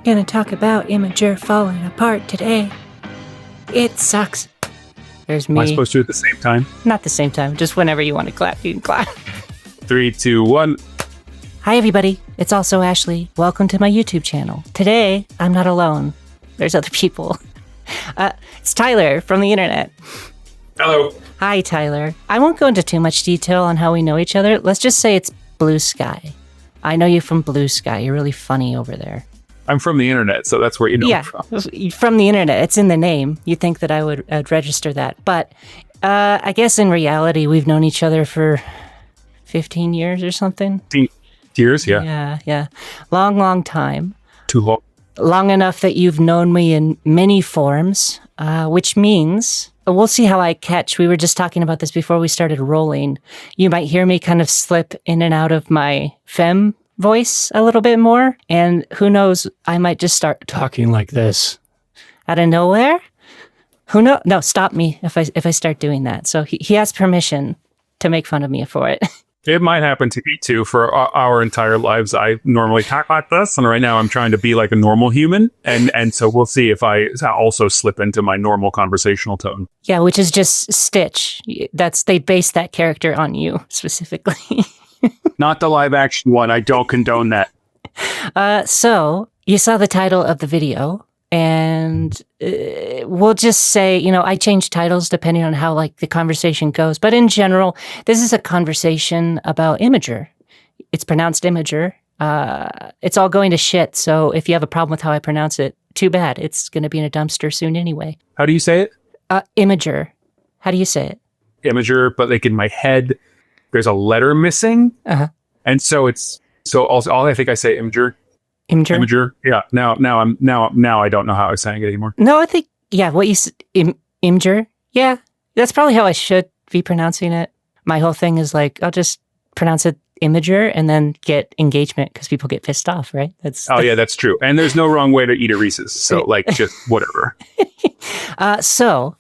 Gonna talk about Imgur falling apart today. It sucks. There's me. Am I supposed to do it at the same time? Not the same time. Just whenever you want to clap, you can clap. 3, 2, 1. Hi, everybody. It's AlsoAshley. Welcome to my YouTube channel. Today, I'm not alone. There's other people. It's Tyler from the internet. Hello. Hi, Tyler. I won't go into too much detail on how we know each other. Let's just say it's Blue Sky. I know you from Blue Sky. You're really funny over there. I'm from the internet, so that's where you know me from. From the internet. It's in the name. You'd think that I would register that. But I guess in reality, we've known each other for 15 years or something. Years, yeah. Yeah. Long time. Too long. Long enough that you've known me in many forms, which means we'll see how I catch. We were just talking about this before we started rolling. You might hear me kind of slip in and out of my femme voice a little bit more. And who knows, I might just start talking like this out of nowhere. Who knows? No, stop me if I start doing that. So he has permission to make fun of me for it. It might happen to me too. For our entire lives, I normally talk like this, and right now I'm trying to be like a normal human, and so we'll see if I also slip into my normal conversational tone. Yeah, which is just Stitch. They based that character on you specifically. Not the live action one. I don't condone that. So you saw the title of the video, and we'll just say, I change titles depending on how the conversation goes. But in general, this is a conversation about Imgur. It's pronounced Imgur. It's all going to shit. So if you have a problem with how I pronounce it, too bad. It's going to be in a dumpster soon anyway. How do you say it? Imgur. How do you say it? Imgur, but in my head, there's a letter missing. Uh-huh. And so all I think I say Imgur. Imgur? Yeah. Now I don't know how I was saying it anymore. No, I think, what you said, Imgur? Yeah, that's probably how I should be pronouncing it. My whole thing is I'll just pronounce it Imgur and then get engagement because people get pissed off, right? That's true. And there's no wrong way to eat a Reese's. So just whatever. So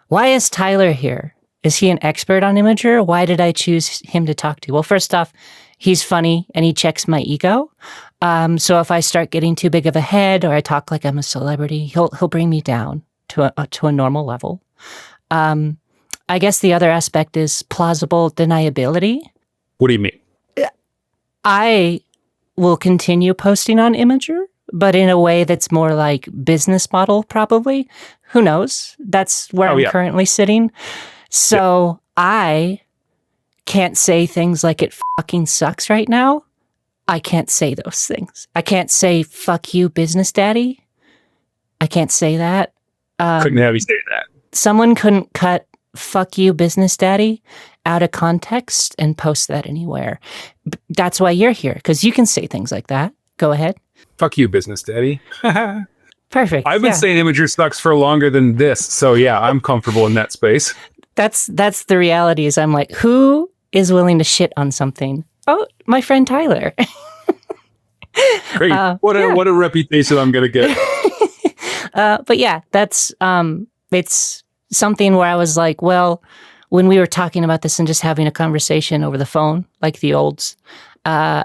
why is Tyler here? Is he an expert on Imgur? Why did I choose him to talk to? Well, first off, he's funny and he checks my ego. So if I start getting too big of a head or I talk like I'm a celebrity, he'll bring me down to a normal level. I guess the other aspect is plausible deniability. What do you mean? I will continue posting on Imgur, but in a way that's more like business model, probably. Who knows? That's where I'm currently sitting. So I can't say things like it fucking sucks right now. I can't say those things. I can't say, fuck you, business daddy. I can't say that. Couldn't have you say that. Someone couldn't cut fuck you, business daddy out of context and post that anywhere. That's why you're here, because you can say things like that. Go ahead. Fuck you, business daddy. Perfect. I've been saying Imgur sucks for longer than this. So yeah, I'm comfortable in that space. That's the reality is I'm like, who is willing to shit on something? Oh, my friend Tyler. Great. What a reputation I'm going to get. But yeah, that's, it's something where I was like, well, when we were talking about this and just having a conversation over the phone, like the olds,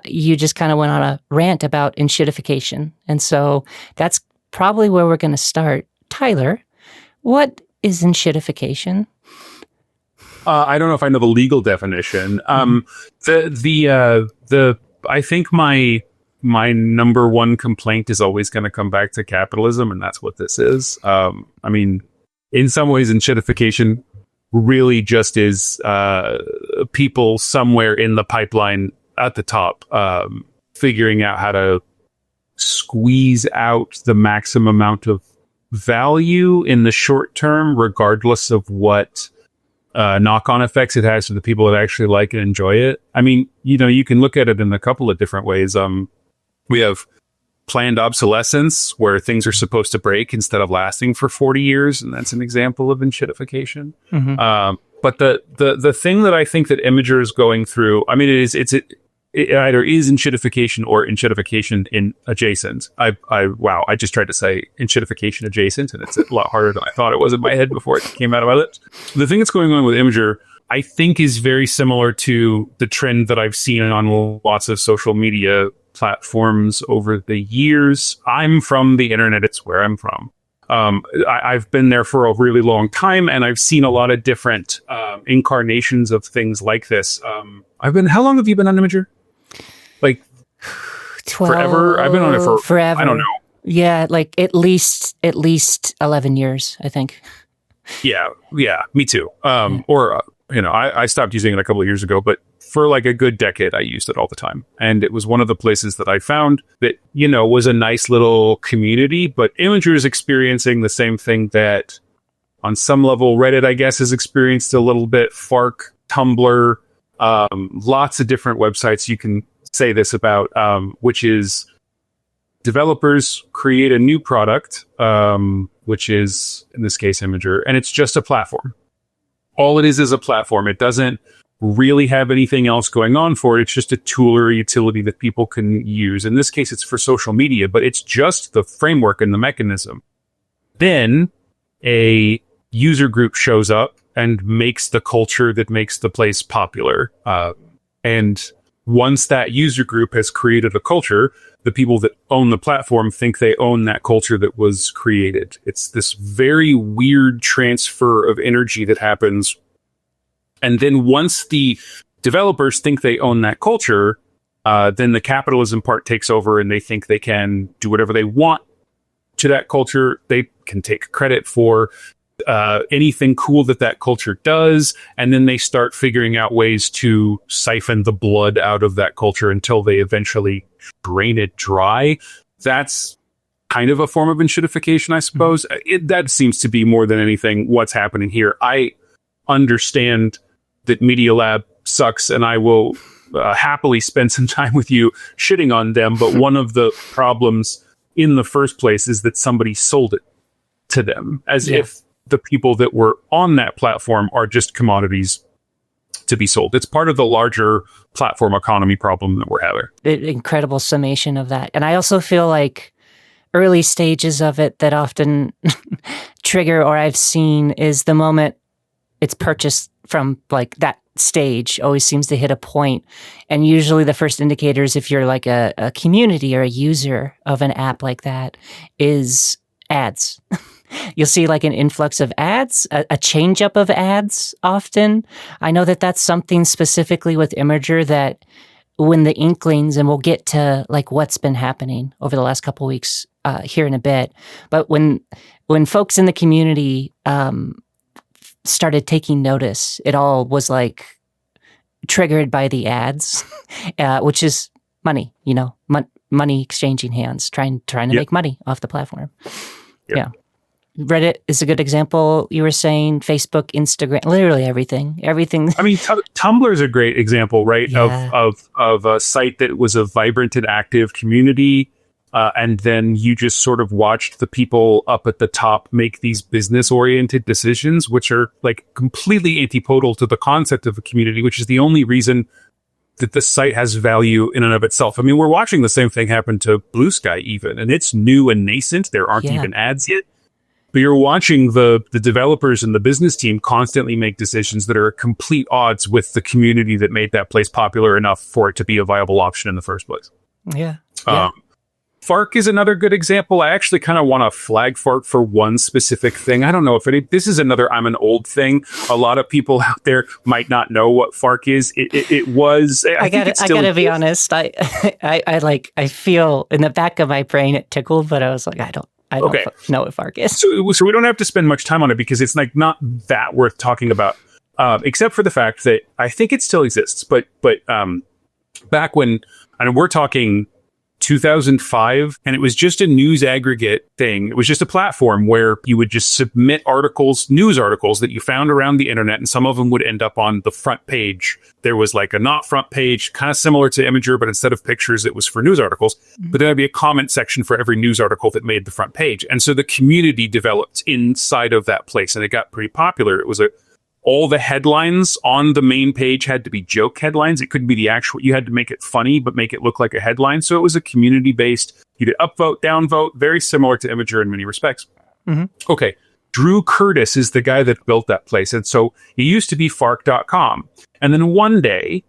you just kind of went on a rant about enshittification. And so that's probably where we're going to start. Tyler, what is enshittification? I don't know if I know the legal definition. I think my number one complaint is always going to come back to capitalism, and that's what this is. In some ways, enshittification really just is people somewhere in the pipeline at the top figuring out how to squeeze out the maximum amount of value in the short term, regardless of what knock-on effects it has to the people that actually like and enjoy it. You can look at it in a couple of different ways. We have planned obsolescence, where things are supposed to break instead of lasting for 40 years, and that's an example of enshittification. Mm-hmm. But the thing that I think that Imgur is going through, it either is enshittification or enshittification in adjacent. I just tried to say enshittification adjacent, and it's a lot harder than I thought it was in my head before it came out of my lips. The thing that's going on with Imgur, I think, is very similar to the trend that I've seen on lots of social media platforms over the years. I'm from the internet. It's where I'm from. I've been there for a really long time, and I've seen a lot of different incarnations of things like this. How long have you been on Imgur? Like 12, forever? I've been on it for forever. I don't know. Yeah, like at least 11 years, I think. Yeah, me too. I stopped using it a couple of years ago, but for like a good decade, I used it all the time. And it was one of the places that I found that, was a nice little community, but Imgur is experiencing the same thing that on some level Reddit, I guess, has experienced a little bit. Fark, Tumblr, lots of different websites you can say this about, which is developers create a new product, which is, in this case, Imgur, and it's just a platform. All it is a platform. It doesn't really have anything else going on for it. It's just a tool or a utility that people can use. In this case, it's for social media, but it's just the framework and the mechanism. Then a user group shows up and makes the culture that makes the place popular. And once that user group has created a culture, the people that own the platform think they own that culture that was created. It's this very weird transfer of energy that happens. And then once the developers think they own that culture, then the capitalism part takes over, and they think they can do whatever they want to that culture. They can take credit for anything cool that culture does, and then they start figuring out ways to siphon the blood out of that culture until they eventually drain it dry. That's kind of a form of enshittification, I suppose. That seems to be more than anything what's happening here. I understand that MediaLab sucks, and I will happily spend some time with you shitting on them, but one of the problems in the first place is that somebody sold it to them, as if the people that were on that platform are just commodities to be sold. It's part of the larger platform economy problem that we're having. Incredible summation of that. And I also feel like early stages of it that often trigger, or I've seen, is the moment it's purchased from like that stage always seems to hit a point. And usually the first indicators, if you're like a community or a user of an app like that, is ads. You'll see like an influx of ads, a change up of ads often. I know that that's something specifically with Imgur that when the inklings, and we'll get to like what's been happening over the last couple of weeks here in a bit, but when folks in the community started taking notice, it all was like triggered by the ads, which is money, money exchanging hands, trying to make money off the platform. Yeah. Reddit is a good example. You were saying Facebook, Instagram, literally everything. I mean, Tumblr is a great example, right? Yeah. Of a site that was a vibrant and active community. And then you just sort of watched the people up at the top make these business oriented decisions, which are like completely antipodal to the concept of a community, which is the only reason that the site has value in and of itself. I mean, we're watching the same thing happen to Blue Sky even, and it's new and nascent. There aren't even ads yet. But you're watching the developers and the business team constantly make decisions that are at complete odds with the community that made that place popular enough for it to be a viable option in the first place. Yeah. Fark is another good example. I actually kind of want to flag Fark for one specific thing. I don't know if this is another I'm an old thing. A lot of people out there might not know what Fark is. It was. I gotta be honest. I feel in the back of my brain it tickled, but I was like, I don't know what Fark is. So we don't have to spend much time on it because it's like not that worth talking about, except for the fact that I think it still exists. But back when, and we're talking 2005, and it was just a news aggregate thing. It was just a platform where you would just submit news articles that you found around the internet, and some of them would end up on the front page. There was like a not front page, kind of similar to Imgur, but instead of pictures, it was for news articles. Mm-hmm. But there'd be a comment section for every news article that made the front page. And so the community developed inside of that place, and it got pretty popular. It was all the headlines on the main page had to be joke headlines. It couldn't be the actual, you had to make it funny, but make it look like a headline. So it was a community-based, you did upvote, downvote, very similar to Imgur in many respects. Mm-hmm. Okay. Drew Curtis is the guy that built that place. And so it used to be Fark.com. And then one day,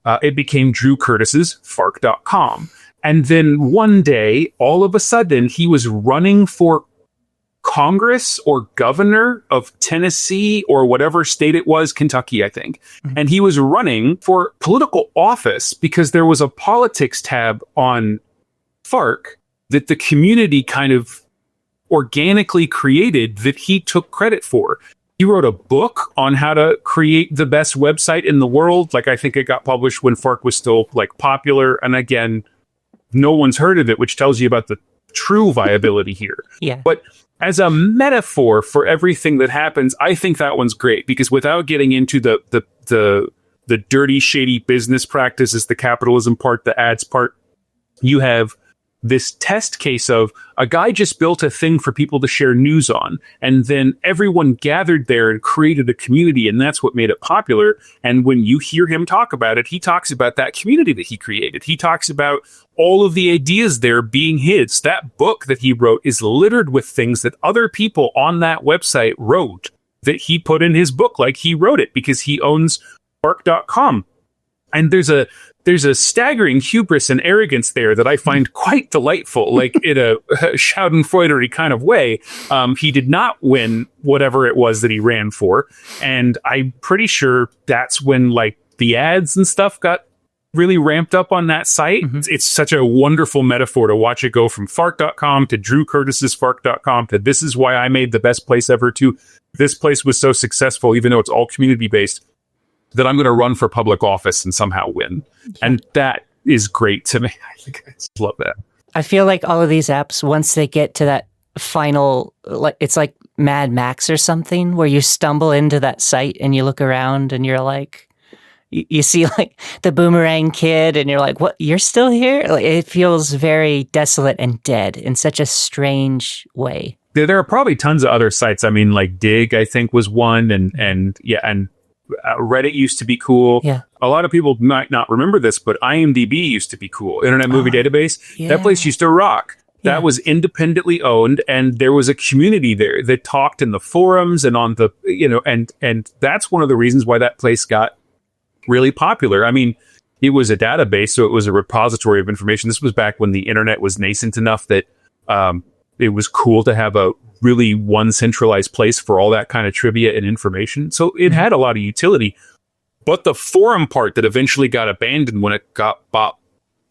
it became Drew Curtis's Fark.com. And then one day, all of a sudden, he was running for Congress or governor of Tennessee or whatever state it was, Kentucky, I think. Mm-hmm. And he was running for political office because there was a politics tab on Fark that the community kind of organically created that he took credit for. He wrote a book on how to create the best website in the world. Like, I think it got published when Fark was still like popular. And again, no one's heard of it, which tells you about the true viability here. Yeah. But as a metaphor for everything that happens, I think that one's great because without getting into the dirty, shady business practices, the capitalism part, the ads part, you have this test case of a guy just built a thing for people to share news on. And then everyone gathered there and created a community. And that's what made it popular. And when you hear him talk about it, he talks about that community that he created. He talks about all of the ideas there being his. That book that he wrote is littered with things that other people on that website wrote that he put in his book. Like, he wrote it because he owns Fark.com. And there's a staggering hubris and arrogance there that I find quite delightful, like in a schadenfreudery kind of way. He did not win whatever it was that he ran for. And I'm pretty sure that's when like the ads and stuff got really ramped up on that site. Mm-hmm. It's such a wonderful metaphor to watch it go from Fark.com to Drew Curtis's Fark.com to this is why I made the best place ever to this place was so successful, even though it's all community based, that I'm going to run for public office and somehow win. Yeah. And that is great to me. I think I just love that. I feel like all of these apps, once they get to that final, like it's like Mad Max or something, where you stumble into that site and you look around and you're like, you see like the boomerang kid and you're like, what, you're still here? Like, it feels very desolate and dead in such a strange way. There are probably tons of other sites. I mean, like Dig, I think was one. And Reddit used to be cool. Yeah. A lot of people might not remember this, but IMDB used to be cool. Internet Movie Database. Yeah. That place used to rock. That was independently owned, and there was a community there that talked in the forums and on the, and that's one of the reasons why that place got really popular. I mean, it was a database, so it was a repository of information. This was back when the internet was nascent enough that it was cool to have a really one centralized place for all that kind of trivia and information. So it had a lot of utility. But the forum part that eventually got abandoned when it got bought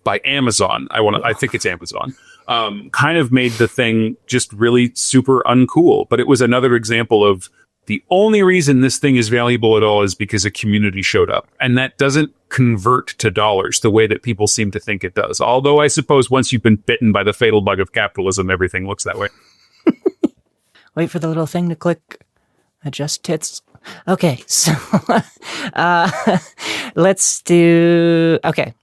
by Amazon, I think it's Amazon, kind of made the thing just really super uncool. But it was another example of the only reason this thing is valuable at all is because a community showed up. And that doesn't convert to dollars the way that people seem to think it does. Although I suppose once you've been bitten by the fatal bug of capitalism, everything looks that way. Wait for the little thing to click. Adjust tits. Okay, so let's do... Okay,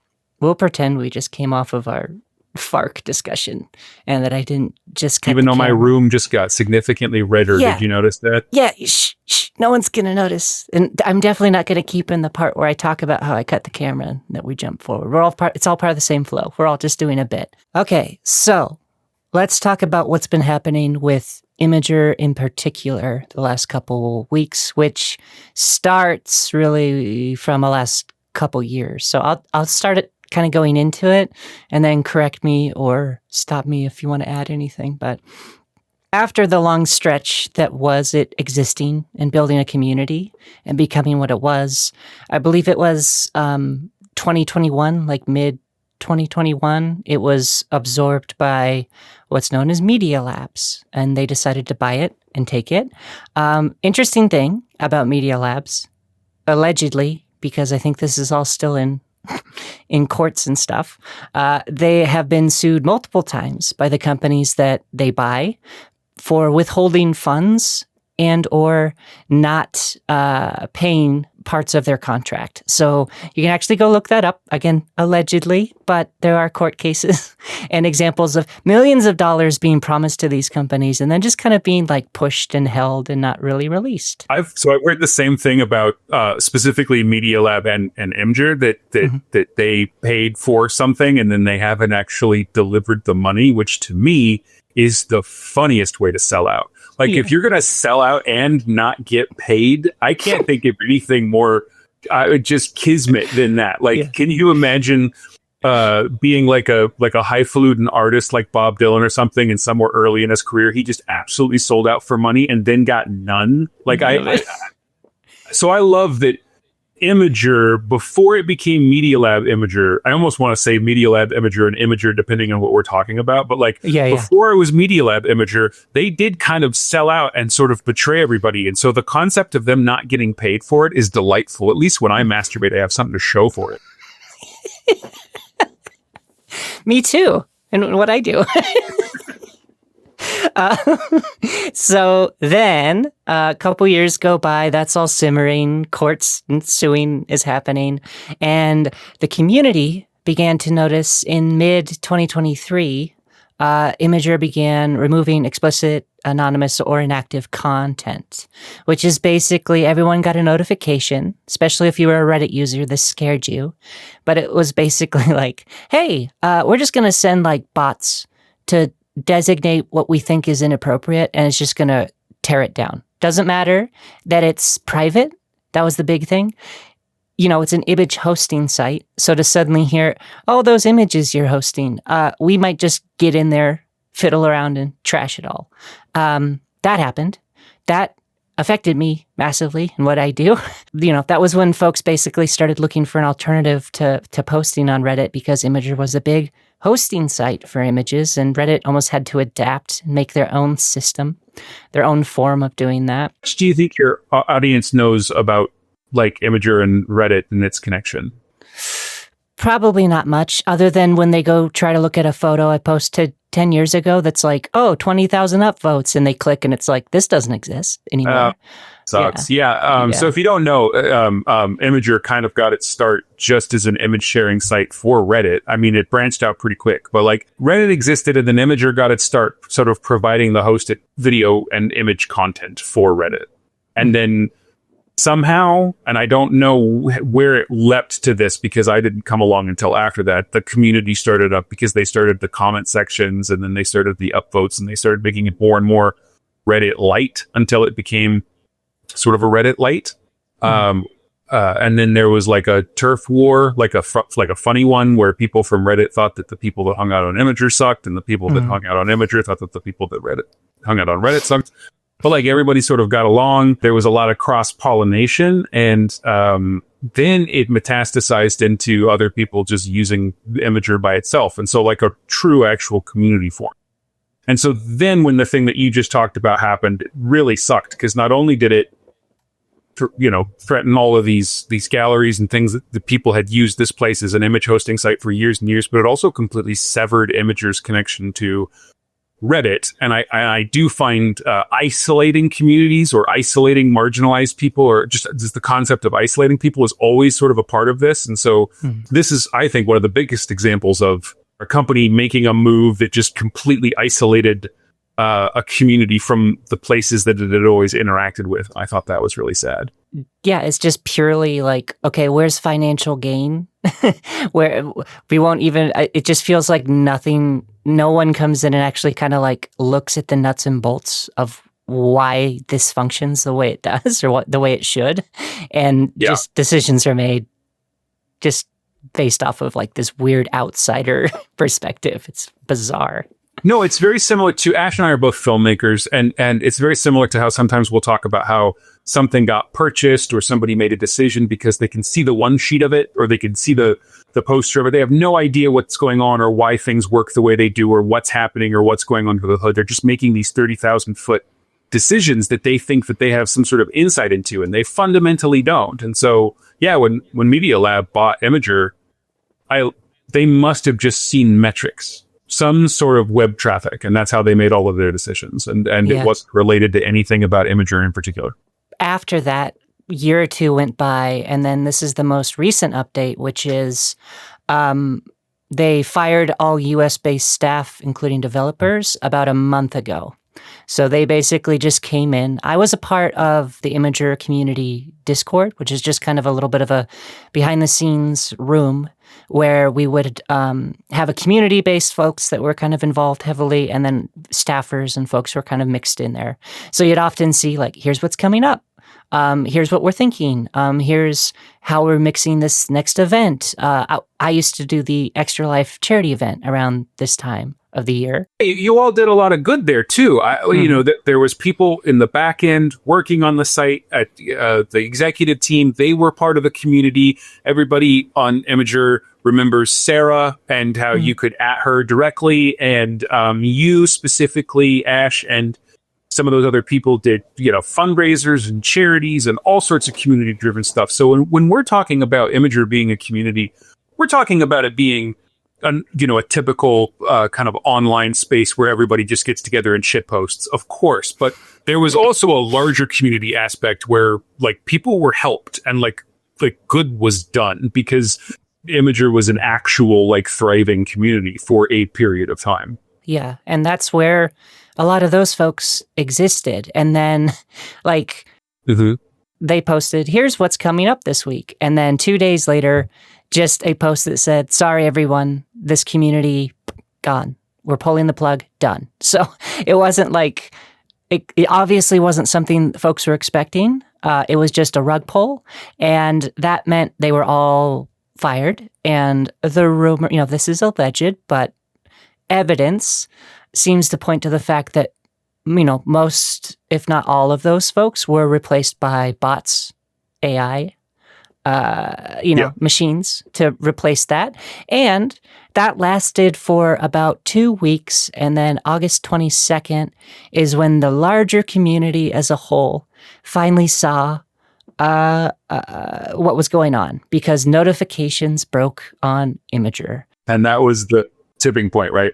we'll pretend we just came off of our Fark discussion and that I didn't just cut even though camera. My room just got significantly redder. Yeah. Did you notice that? Yeah, shh, no one's going to notice. And I'm definitely not going to keep in the part where I talk about how I cut the camera and that we jump forward. It's all part of the same flow. We're all just doing a bit. Okay, so let's talk about what's been happening with Imgur in particular the last couple weeks, which starts really from the last couple years. So I'll start it kind of going into it and then correct me or stop me if you want to add anything. But after the long stretch that was it existing and building a community and becoming what it was, I believe it was 2021, like mid 2021, it was absorbed by what's known as MediaLabs, and they decided to buy it and take it. Interesting thing about MediaLabs, allegedly, because I think this is all still in courts and stuff, they have been sued multiple times by the companies that they buy for withholding funds and or not paying parts of their contract. So you can actually go look that up, again, allegedly, but there are court cases and examples of millions of dollars being promised to these companies and then just kind of being like pushed and held and not really released. I've heard the same thing about specifically MediaLab and Imgur that they paid for something and then they haven't actually delivered the money, which to me is the funniest way to sell out. Like, if you're going to sell out and not get paid, I can't think of anything more just kismet than that. Like, can you imagine being like a highfalutin artist like Bob Dylan or something, and somewhere early in his career, he just absolutely sold out for money and then got none. Like so I love that Imgur, before it became MediaLab Imgur, I almost want to say MediaLab Imgur and Imgur, depending on what we're talking about. But like before it was MediaLab Imgur, they did kind of sell out and sort of betray everybody. And so the concept of them not getting paid for it is delightful. At least when I masturbate, I have something to show for it. Me too. And what I do. So then a couple years go by, that's all simmering, courts and suing is happening, and the community began to notice in mid-2023, Imgur began removing explicit, anonymous, or inactive content, which is basically everyone got a notification, especially if you were a Reddit user, this scared you, but it was basically like, hey, we're just going to send like bots to designate what we think is inappropriate, and it's just going to tear it down. Doesn't matter that it's private. That was the big thing. You know, it's an image hosting site. So to suddenly hear, oh, those images you're hosting, we might just get in there, fiddle around, and trash it all. That happened. That affected me massively in what I do. You know, that was when folks basically started looking for an alternative to posting on Reddit, because Imgur was a big hosting site for images, and Reddit almost had to adapt and make their own system, their own form of doing that. What do you think your audience knows about like Imgur and Reddit and its connection? Probably not much, other than when they go try to look at a photo I posted 10 years ago that's like, oh, 20,000 upvotes, and they click and it's like, this doesn't exist anymore. Sucks. Yeah. So if you don't know, Imgur kind of got its start just as an image sharing site for Reddit. I mean, it branched out pretty quick, but like Reddit existed, and then Imgur got its start sort of providing the hosted video and image content for Reddit. And then somehow, and I don't know where it leapt to this because I didn't come along until after that, the community started up because they started the comment sections, and then they started the upvotes, and they started making it more and more Reddit light until it became sort of a Reddit light. And then there was like a turf war, like a funny one where people from Reddit thought that the people that hung out on Imgur sucked, and the people that hung out on Imgur thought that the people that hung out on Reddit sucked. But like everybody sort of got along. There was a lot of cross-pollination, and then it metastasized into other people just using Imgur by itself. And so like a true actual community form. And so then when the thing that you just talked about happened, it really sucked, because not only did it, threaten all of these galleries and things that people had used this place as an image hosting site for years and years, but it also completely severed Imgur's connection to Reddit. And I do find isolating communities or isolating marginalized people, or just the concept of isolating people, is always sort of a part of this. And so this is, I think, one of the biggest examples of a company making a move that just completely isolated a community from the places that it had always interacted with. I thought that was really sad. Yeah, it's just purely like, okay, where's financial gain? Where we won't even, it just feels like nothing, no one comes in and actually kind of like looks at the nuts and bolts of why this functions the way it does, or the way it should. And just decisions are made just based off of like this weird outsider perspective. It's bizarre. No, it's very similar to, Ash and I are both filmmakers, and it's very similar to how sometimes we'll talk about how something got purchased or somebody made a decision because they can see the one sheet of it, or they can see the poster of it. They have no idea what's going on or why things work the way they do or what's happening or what's going on under the hood. They're just making these 30,000 foot decisions that they think that they have some sort of insight into, and they fundamentally don't. And so, yeah, when MediaLab bought Imgur, they must have just seen metrics, some sort of web traffic, and that's how they made all of their decisions. And it wasn't related to anything about Imgur in particular. After that, a year or two went by, and then this is the most recent update, which is they fired all US-based staff, including developers, about a month ago. So they basically just came in. I was a part of the Imgur community Discord, which is just kind of a little bit of a behind-the-scenes room where we would have a community-based folks that were kind of involved heavily, and then staffers and folks were kind of mixed in there. So you'd often see, like, here's what's coming up. Here's what we're thinking. Here's how we're mixing this next event. I used to do the Extra Life charity event around this time of the year. You all did a lot of good there too. You know, there was people in the back end working on the site at the executive team. They were part of the community. Everybody on Imgur remembers Sarah and how you could at her directly, and you specifically, Ash, and some of those other people did, you know, fundraisers and charities and all sorts of community driven stuff. So when we're talking about Imgur being a community, we're talking about it being a typical kind of online space where everybody just gets together and shit posts, of course. But there was also a larger community aspect where like people were helped and like good was done because Imgur was an actual like thriving community for a period of time. Yeah. And that's where a lot of those folks existed. And then like they posted, here's what's coming up this week. And then 2 days later, just a post that said, sorry, everyone, this community gone. We're pulling the plug, done. So it wasn't like, it obviously wasn't something folks were expecting. It was just a rug pull. And that meant they were all fired. And the rumor, you know, this is alleged, but evidence seems to point to the fact that, you know, most, if not all of those folks were replaced by bots, AI, machines to replace that. And that lasted for about 2 weeks. And then August 22nd is when the larger community as a whole finally saw what was going on because notifications broke on Imgur. And that was the tipping point, right?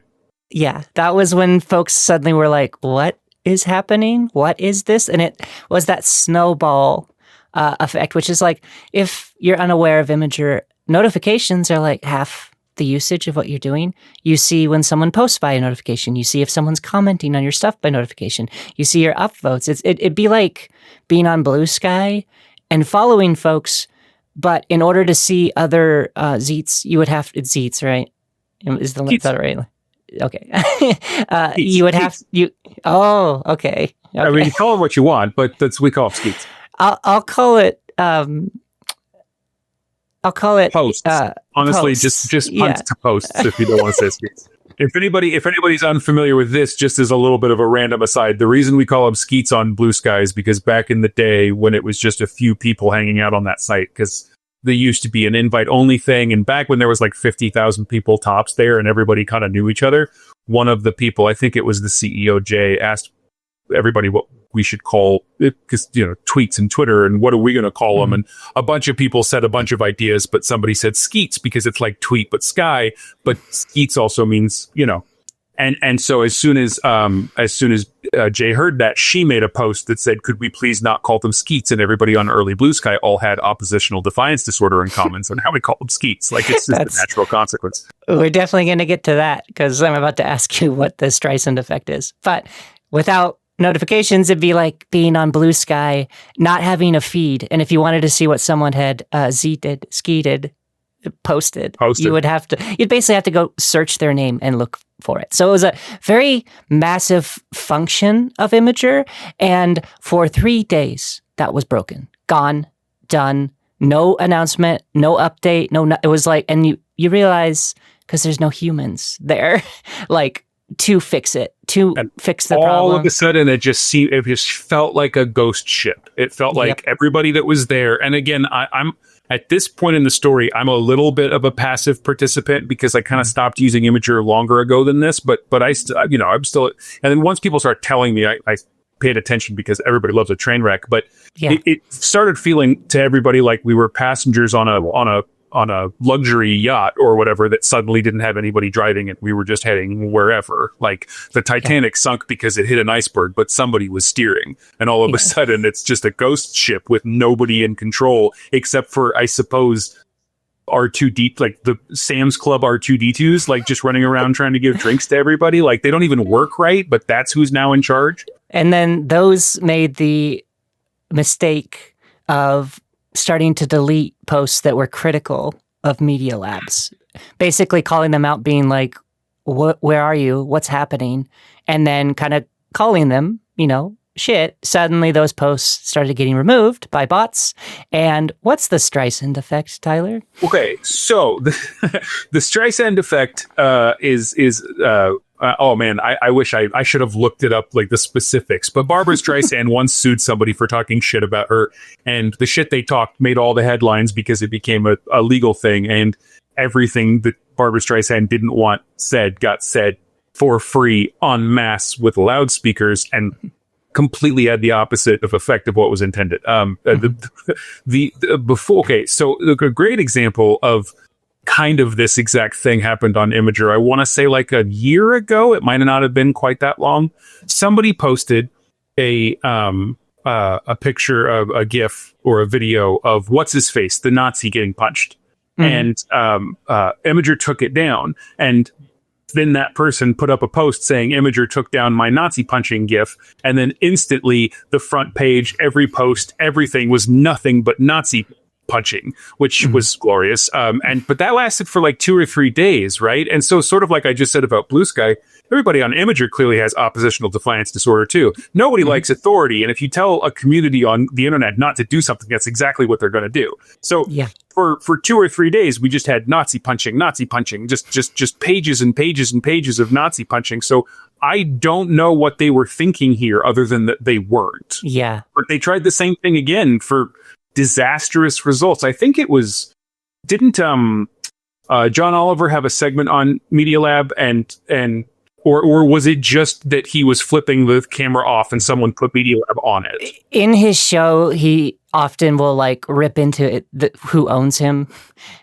Yeah, that was when folks suddenly were like, what is happening? What is this? And it was that snowball effect, which is like, if you're unaware of Imgur, notifications are like half the usage of what you're doing. You see when someone posts by a notification. You see if someone's commenting on your stuff by notification. You see your upvotes. It'd be like being on Blue Sky and following folks, but in order to see other Zeets, you would have, it's Zeets, right? Is the link that right? Okay. You would have, okay. I mean, you call them what you want, but we call them skeets. I'll call it posts. Honestly, posts. just punt to posts if you don't want to say skeets. If anybody's unfamiliar with this, just as a little bit of a random aside, the reason we call them skeets on Blue Sky is because back in the day when it was just a few people hanging out on that site, because there used to be an invite only thing, and back when there was like 50,000 people tops there and everybody kind of knew each other, one of the people, I think it was the CEO Jay, asked everybody what we should call it, because, you know, tweets and Twitter, and what are we going to call them? And a bunch of people said a bunch of ideas, but somebody said skeets because it's like tweet but sky, but skeets also means, you know. And so as soon as Jay heard that, she made a post that said, could we please not call them skeets? And everybody on early Blue Sky all had oppositional defiance disorder in comments on how we call them skeets. Like, it's just a natural consequence. We're definitely going to get to that because I'm about to ask you what the Streisand effect is. But without notifications, it'd be like being on Blue Sky, not having a feed. And if you wanted to see what someone had zeeted, skeeted, posted, you'd basically have to go search their name and look for it. So it was a very massive function of Imgur, and for 3 days that was broken, gone, done, no announcement, no update, it was like, and you realize because there's no humans there, like, to fix it, fix the problem. All of a sudden, it just felt like a ghost ship. It felt like everybody that was there. And again, I'm at this point in the story, I'm a little bit of a passive participant because I kind of stopped using Imgur longer ago than this. But I still, I'm still. And then once people start telling me, I paid attention because everybody loves a train wreck. But it started feeling to everybody like we were passengers on a luxury yacht or whatever that suddenly didn't have anybody driving it. We were just heading wherever. Like the Titanic sunk because it hit an iceberg, but somebody was steering. And all of a sudden it's just a ghost ship with nobody in control except for, I suppose, R2D, like the Sam's Club R2D2s, like just running around trying to give drinks to everybody. Like they don't even work right, but that's who's now in charge. And then those made the mistake of starting to delete posts that were critical of MediaLabs, basically calling them out, being like, where are you? What's happening? And then kind of calling them, shit, suddenly those posts started getting removed by bots. And what's the Streisand effect, Tyler? Okay, so the Streisand effect oh man, I wish I should have looked it up, like the specifics. But Barbara Streisand once sued somebody for talking shit about her, and the shit they talked made all the headlines because it became a legal thing, and everything that Barbara Streisand didn't want said got said for free en masse with loudspeakers, and completely had the opposite of effect of what was intended. Okay, so a great example of kind of this exact thing happened on Imgur. I want to say like a year ago. It might not have been quite that long. Somebody posted a picture of a GIF or a video of what's his face, the Nazi getting punched, and Imgur took it down, and then that person put up a post saying Imgur took down my Nazi punching GIF, and then instantly the front page, every post, everything was nothing but Nazi punching, which was glorious. But that lasted for like 2 or 3 days, right? And so, sort of like I just said about Blue Sky, everybody on Imgur clearly has oppositional defiance disorder too. Nobody likes authority, and if you tell a community on the internet not to do something, that's exactly what they're going to do. So for 2 or 3 days, we just had Nazi punching, just pages and pages and pages of Nazi punching. So I don't know what they were thinking here, other than that they weren't. Yeah, but they tried the same thing again for disastrous results. I think it was, didn't John Oliver have a segment on MediaLab or was it just that he was flipping the camera off and someone put MediaLab on it? In his show, he often will like rip into it, who owns him.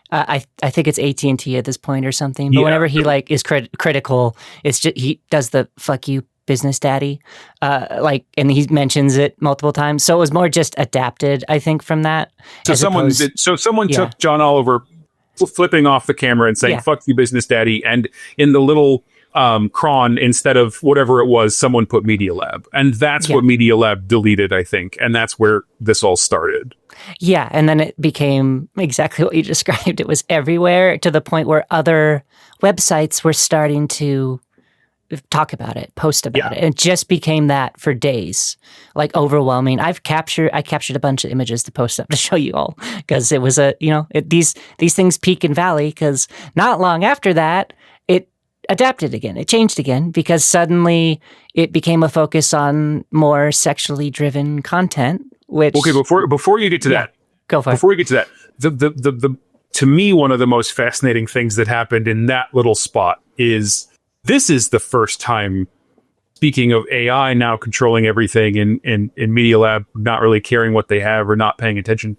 I think it's AT&T at this point or something. But whenever he like is critical, it's just he does the fuck you business daddy, and he mentions it multiple times. So it was more just adapted, I think, from that. So someone took John Oliver flipping off the camera and saying "fuck you, business daddy," and in the little cron, instead of whatever it was, someone put MediaLab, and that's what MediaLab deleted, I think, and that's where this all started. Yeah, and then it became exactly what you described. It was everywhere, to the point where other websites were starting to talk about it, post about it. And it just became that for days, like overwhelming. I captured a bunch of images to post up to show you all, because it was these things peak and valley, because not long after that, it adapted again. It changed again, because suddenly it became a focus on more sexually driven content, which... Okay, before you get to that, go for it. Before you get to that, the to me, one of the most fascinating things that happened in that little spot is this is the first time, speaking of AI now controlling everything in MediaLab, not really caring what they have or not paying attention.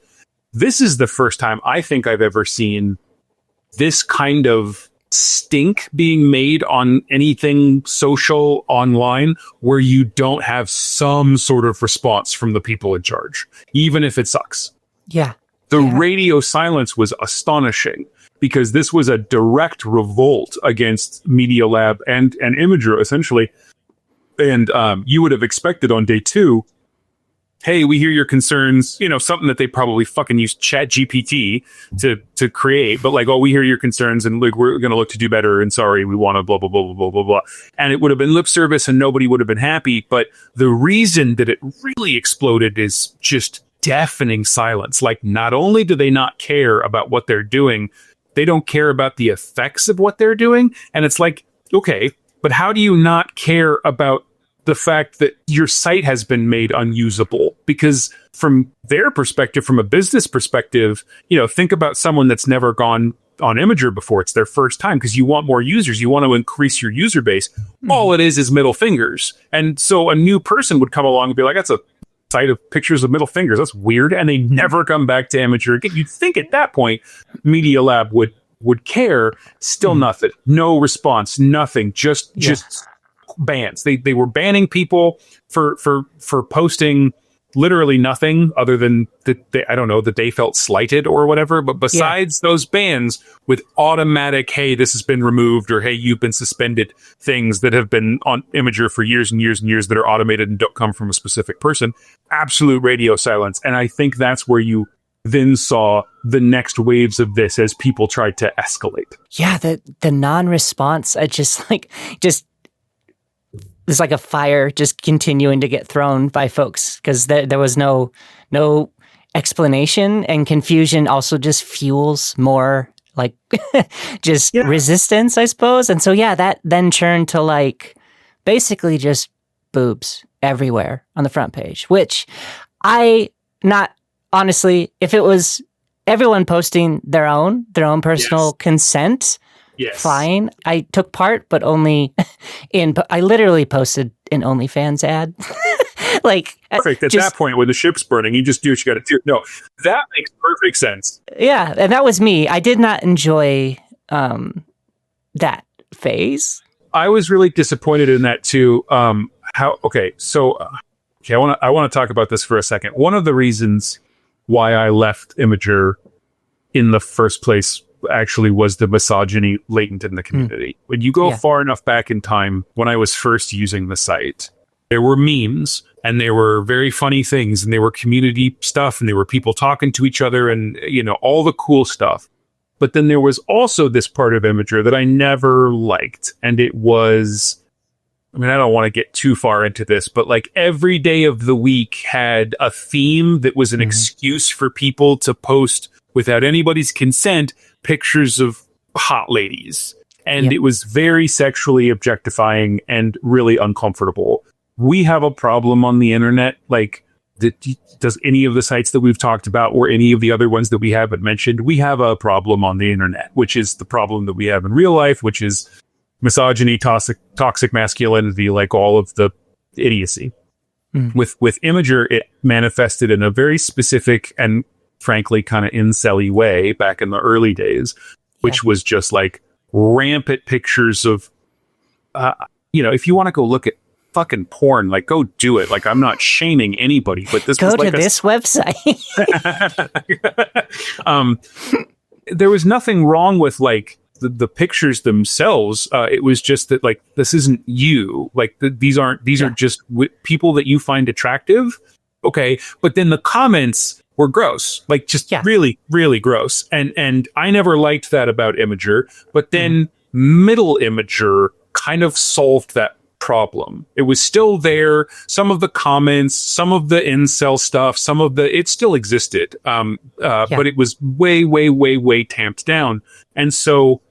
This is the first time I think I've ever seen this kind of stink being made on anything social online where you don't have some sort of response from the people in charge, even if it sucks. Yeah. The radio silence was astonishing, because this was a direct revolt against MediaLab and Imgur, essentially. And you would have expected on day 2, hey, we hear your concerns, something that they probably fucking use ChatGPT to create, but like, oh, we hear your concerns, and like, we're going to look to do better, and sorry, we want to blah, blah, blah, blah, blah, blah, blah. And it would have been lip service, and nobody would have been happy. But the reason that it really exploded is just deafening silence. Like, not only do they not care about what they're doing, they don't care about the effects of what they're doing. And it's like, okay, but how do you not care about the fact that your site has been made unusable? Because from their perspective, from a business perspective, think about someone that's never gone on Imgur before. It's their first time, because you want more users. You want to increase your user base. All it is middle fingers. And so a new person would come along and be like, that's a site of pictures of middle fingers. That's weird. And they never come back to Imgur again. You'd think at that point, MediaLab would care. Still nothing. No response. Nothing. Just bans. They were banning people for posting literally nothing other than that they felt slighted or whatever. But besides those bans with automatic, hey, this has been removed, or hey, you've been suspended, things that have been on Imgur for years and years and years that are automated and don't come from a specific person, absolute radio silence. And I think that's where you then saw the next waves of this as people tried to escalate. Yeah, the non-response, I just there's like a fire just continuing to get thrown by folks because there was no explanation, and confusion also just fuels more like just resistance, I suppose. And so, that then turned to like basically just boobs everywhere on the front page, which honestly, if it was everyone posting their own personal consent, fine. I took part, but only I literally posted an OnlyFans ad. Like perfect. At that point, when the ship's burning, you just do what you got to do. No, that makes perfect sense. Yeah, and that was me. I did not enjoy that phase. I was really disappointed in that too. I want to talk about this for a second. One of the reasons why I left Imgur in the first place actually was the misogyny latent in the community. When you go far enough back in time, when I was first using the site, there were memes and there were very funny things and there were community stuff and there were people talking to each other and, all the cool stuff. But then there was also this part of Imgur that I never liked. And it was, I don't want to get too far into this, but like every day of the week had a theme that was an excuse for people to post without anybody's consent pictures of hot ladies. And it was very sexually objectifying and really uncomfortable. We have a problem on the internet. Like, does any of the sites that we've talked about or any of the other ones that we haven't mentioned, we have a problem on the internet, which is the problem that we have in real life, which is misogyny, toxic masculinity, like all of the idiocy. With Imgur, it manifested in a very specific and frankly kind of incel-y way back in the early days, which was just like rampant pictures of, if you want to go look at fucking porn, like go do it. Like I'm not shaming anybody, but this was like this website. There was nothing wrong with like the pictures themselves. It was just that like this isn't you. Like these are just people that you find attractive. Okay, but then the comments were gross, like just really, really gross. And I never liked that about Imgur. But then middle Imgur kind of solved that problem. It was still there. Some of the comments, some of the incel stuff, it still existed. But it was way, way, way, way tamped down. And so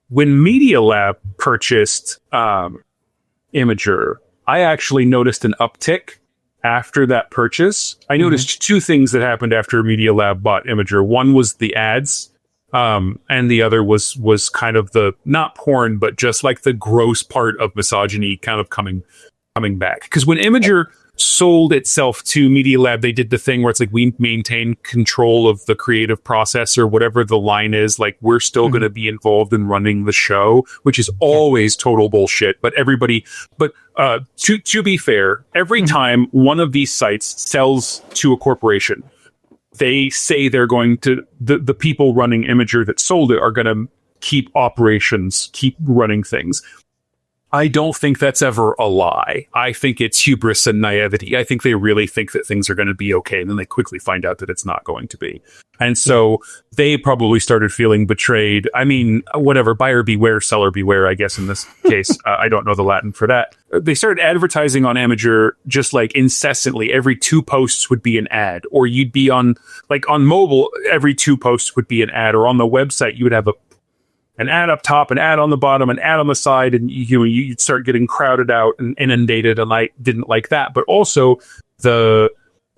when MediaLab purchased Imgur, I actually noticed an uptick after that purchase. I noticed two things that happened after MediaLab bought Imgur. One was the ads. And the other was kind of the, not porn, but just like the gross part of misogyny kind of coming back. Because when Imgur sold itself to MediaLab, they did the thing where it's like, we maintain control of the creative process or whatever the line is. Like, we're still going to be involved in running the show, which is always total bullshit. But to be fair, every time one of these sites sells to a corporation, they say they're going to, the people running Imgur that sold it are going to keep operations, keep running things. I don't think that's ever a lie. I think it's hubris and naivety. I think they really think that things are going to be okay, and then they quickly find out that it's not going to be. And so they probably started feeling betrayed. I mean, whatever, buyer beware, seller beware, I guess in this case. I don't know the Latin for that. They started advertising on Imgur just like incessantly. Every 2 posts would be an ad, or you'd be on mobile, every 2 posts would be an ad, or on the website you would have an ad up top, an ad on the bottom, an ad on the side, and you'd start getting crowded out and inundated, and I didn't like that. But also the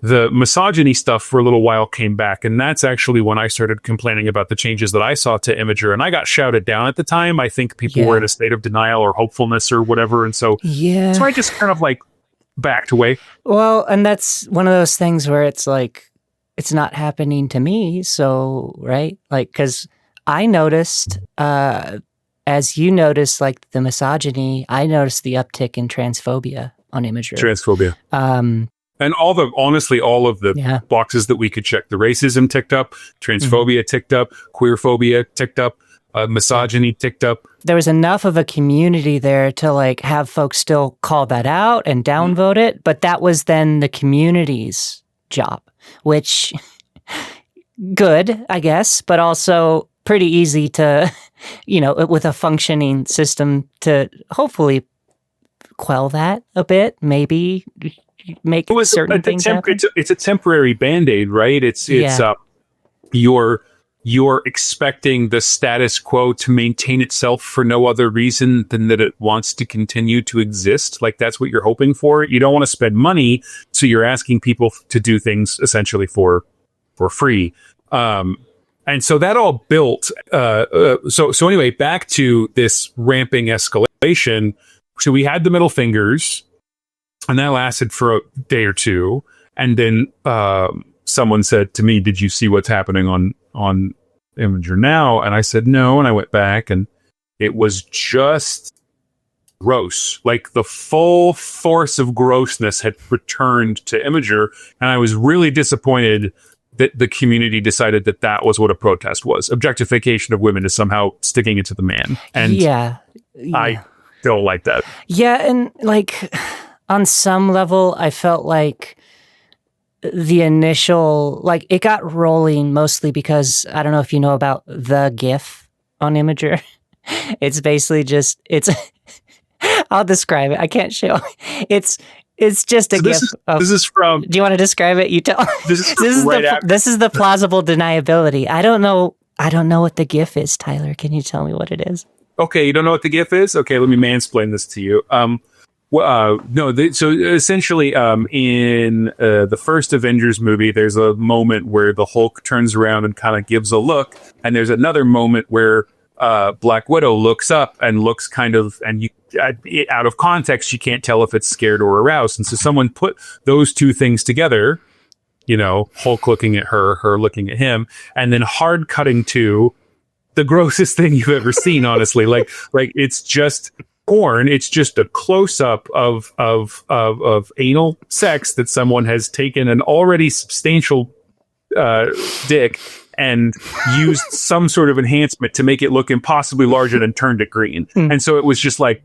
misogyny stuff for a little while came back, and that's actually when I started complaining about the changes that I saw to Imgur, and I got shouted down at the time. I think people were in a state of denial or hopefulness or whatever, and so I just kind of like backed away. Well, and that's one of those things where it's like, it's not happening to me, so, right? Like, because I noticed, as you noticed, like the misogyny, I noticed the uptick in transphobia on Imgur. Transphobia. And all of the boxes that we could check, the racism ticked up, transphobia ticked up, queerphobia ticked up, misogyny ticked up. There was enough of a community there to like have folks still call that out and downvote it, but that was then the community's job, which good, I guess, but also pretty easy to, with a functioning system to hopefully quell that a bit, maybe make certain things happen. It's a temporary Band-Aid, right? It's you're expecting the status quo to maintain itself for no other reason than that it wants to continue to exist. Like, that's what you're hoping for. You don't want to spend money, so you're asking people to do things essentially for free. And so that all built. So anyway, back to this ramping escalation. So we had the middle fingers, and that lasted for a day or two. And then someone said to me, "Did you see what's happening on Imgur now?" And I said no, and I went back, and it was just gross. Like, the full force of grossness had returned to Imgur, and I was really disappointed that the community decided that that was what a protest was. Objectification of women is somehow sticking it to the man. And I don't like that. Yeah, and like, on some level, I felt like the initial, like, it got rolling mostly because, I don't know if you know about the GIF on Imgur. It's basically just, I'll describe it. I can't show. It's just a GIF. This is from. Do you want to describe it? You tell. This is the plausible deniability. I don't know what the GIF is, Tyler. Can you tell me what it is? Okay, you don't know what the GIF is? Okay, let me mansplain this to you. So essentially, in the first Avengers movie, there's a moment where the Hulk turns around and kind of gives a look, and there's another moment where Black Widow looks up and looks kind of, and you, out of context, you can't tell if it's scared or aroused. And so someone put those two things together, Hulk looking at her looking at him, and then hard cutting to the grossest thing you've ever seen, honestly. like it's just porn. It's just a close up of anal sex that someone has taken an already substantial dick and used some sort of enhancement to make it look impossibly large and then turned it green. And so it was just like,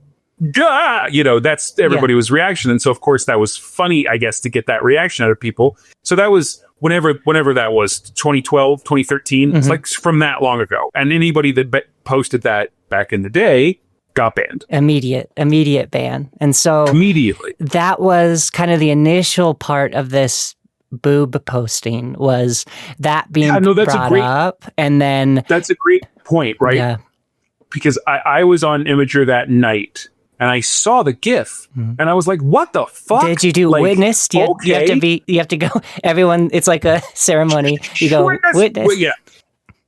gah! That's everybody was reaction. And so of course that was funny, I guess, to get that reaction out of people. So that was whenever that was, 2012, 2013. It's like from that long ago. And anybody that posted that back in the day got banned. Immediate ban. And so immediately, that was kind of the initial part of this boob posting, was that being brought up. And then that's a great point, right? Yeah. Because I was on Imgur that night and I saw the GIF and I was like, what the fuck? Did you do witness? You have to go, everyone, it's like a ceremony. You go, witness. Well, yeah.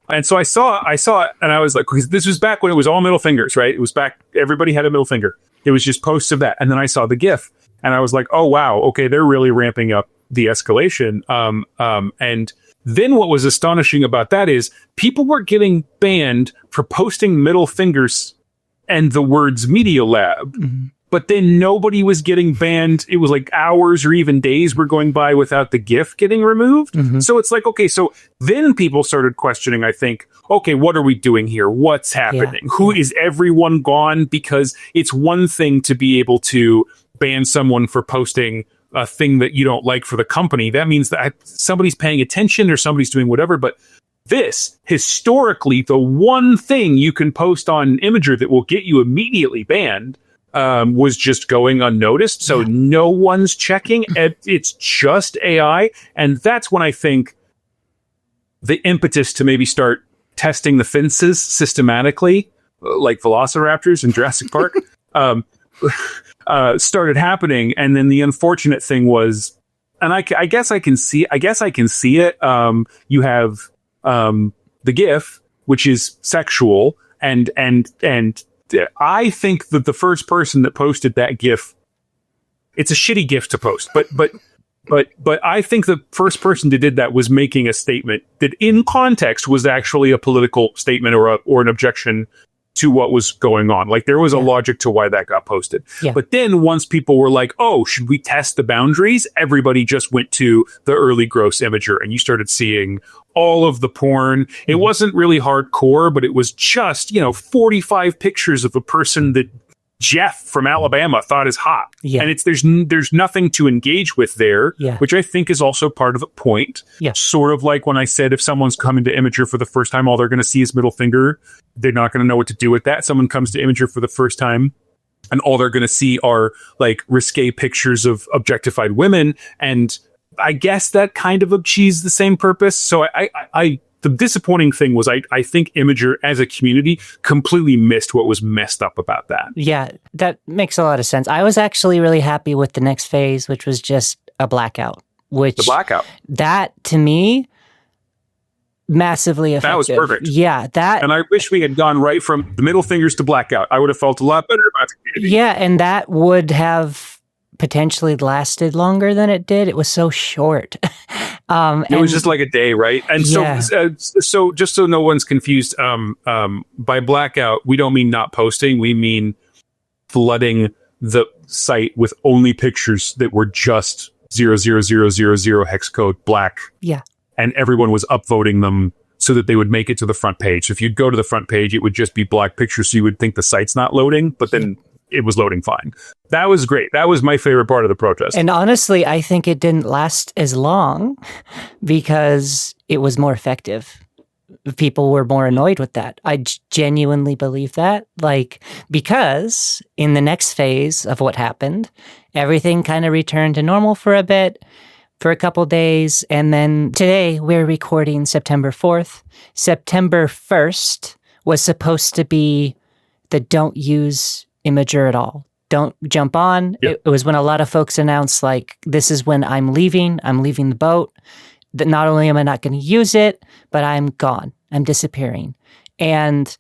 And so I saw it and I was like, because this was back when it was all middle fingers, right? It was back, everybody had a middle finger. It was just posts of that. And then I saw the GIF and I was like, oh, wow, okay, they're really ramping up the escalation. And then what was astonishing about that is people were getting banned for posting middle fingers and the words Media Lab. But then nobody was getting banned. It was like hours or even days were going by without the GIF getting removed. So it's like, okay, so then people started questioning, I think, okay, what are we doing here? What's happening? Who is everyone gone? Because it's one thing to be able to ban someone for posting a thing that you don't like for the company. That means that somebody's paying attention or somebody's doing whatever. But this, historically, the one thing you can post on Imgur that will get you immediately banned was just going unnoticed. So no one's checking. It's just AI. And that's when I think the impetus to maybe start testing the fences systematically, like velociraptors in Jurassic Park, started happening. And then the unfortunate thing was, and I guess I can see it. You have the GIF, which is sexual, and I think that the first person that posted that GIF, it's a shitty GIF to post, but I think the first person that did that was making a statement that in context was actually a political statement or an objection to what was going on. Like, there was a logic to why that got posted. But then once people were like, oh, should we test the boundaries? Everybody just went to the early gross Imgur and you started seeing all of the porn. It wasn't really hardcore, but it was just, 45 pictures of a person that Jeff from Alabama thought is hot. And there's nothing to engage with there, which I think is also part of the point. Sort of like when I said, if someone's coming to Imgur for the first time, all they're going to see is middle finger. They're not going to know what to do with that. Someone comes to Imgur for the first time and all they're going to see are like risque pictures of objectified women. And I guess that kind of achieves the same purpose. So the disappointing thing was I think Imgur as a community completely missed what was messed up about that. Yeah, that makes a lot of sense. I was actually really happy with the next phase, which was just a blackout. The blackout. That, to me, massively effective. That was perfect. Yeah, that. And I wish we had gone right from the middle fingers to blackout. I would have felt a lot better about the community. Yeah, and that would have potentially lasted longer than it did. It was so short. It was just like a day, right? And so just so no one's confused, by blackout, we don't mean not posting. We mean flooding the site with only pictures that were just 00000 hex code black. Yeah. And everyone was upvoting them so that they would make it to the front page. If you'd go to the front page, it would just be black pictures. So you would think the site's not loading, but then it was loading fine. That was great. That was my favorite part of the protest. And honestly, I think it didn't last as long because it was more effective. People were more annoyed with that. I genuinely believe that. Because in the next phase of what happened, everything kind of returned to normal for a bit, for a couple days. And then today we're recording September 4th. September 1st was supposed to be the don't use Imgur at all. Don't jump on. Yep. It was when a lot of folks announced, this is when I'm leaving the boat. That not only am I not going to use it, but I'm gone. I'm disappearing. And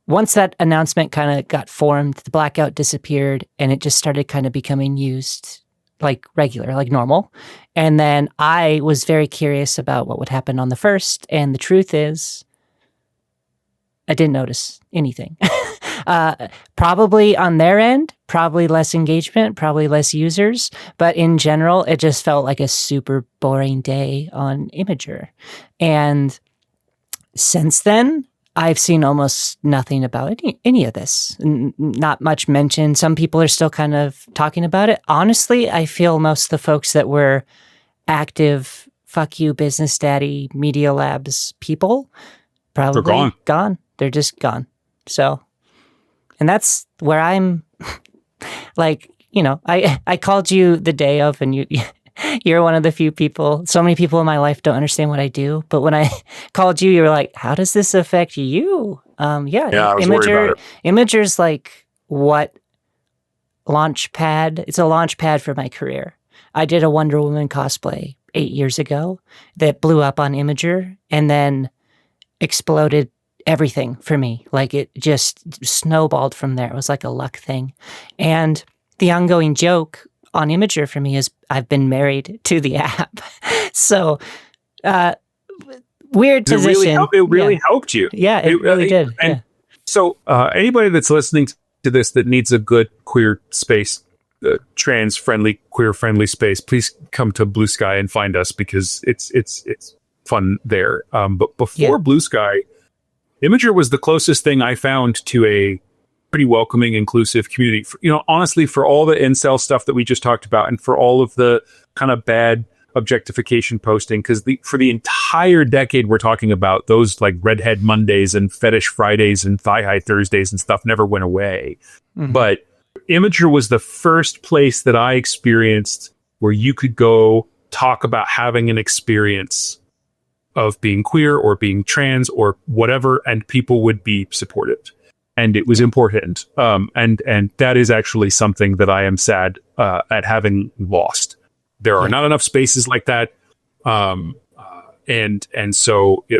once that announcement kind of got formed, the blackout disappeared and it just started kind of becoming used like regular, like normal. And then I was very curious about what would happen on the first. And the truth is, I didn't notice anything. Probably on their end, probably less engagement, probably less users. But in general, it just felt like a super boring day on Imgur. And since then, I've seen almost nothing about any of this. Not much mentioned. Some people are still kind of talking about it. Honestly, I feel most of the folks that were active, fuck you, business daddy, MediaLabs people, probably they're gone. They're just gone. So, and that's where I'm I called you the day of and you're one of the few people, so many people in my life don't understand what I do. But when I called you, you were like, how does this affect you? I was worried about it. Imgur's like what launchpad. It's a launch pad for my career. I did a Wonder Woman cosplay 8 years ago that blew up on Imgur and then exploded everything for me. It just snowballed from there. It was like a luck thing. And the ongoing joke on Imgur for me is I've been married to the app. So, weird position. It really helped you. Yeah, it really did. And so anybody that's listening to this that needs a good queer space, trans-friendly, queer-friendly space, please come to Blue Sky and find us because it's fun there. But before Blue Sky, Imgur was the closest thing I found to a pretty welcoming, inclusive community. Honestly, for all the incel stuff that we just talked about and for all of the kind of bad objectification posting, because for the entire decade we're talking about, those like Redhead Mondays and Fetish Fridays and Thigh High Thursdays and stuff never went away. Mm-hmm. But Imgur was the first place that I experienced where you could go talk about having an experience of being queer or being trans or whatever, and people would be supportive. And it was important. And that is actually something that I am sad at having lost. There are not enough spaces like that. So Imgur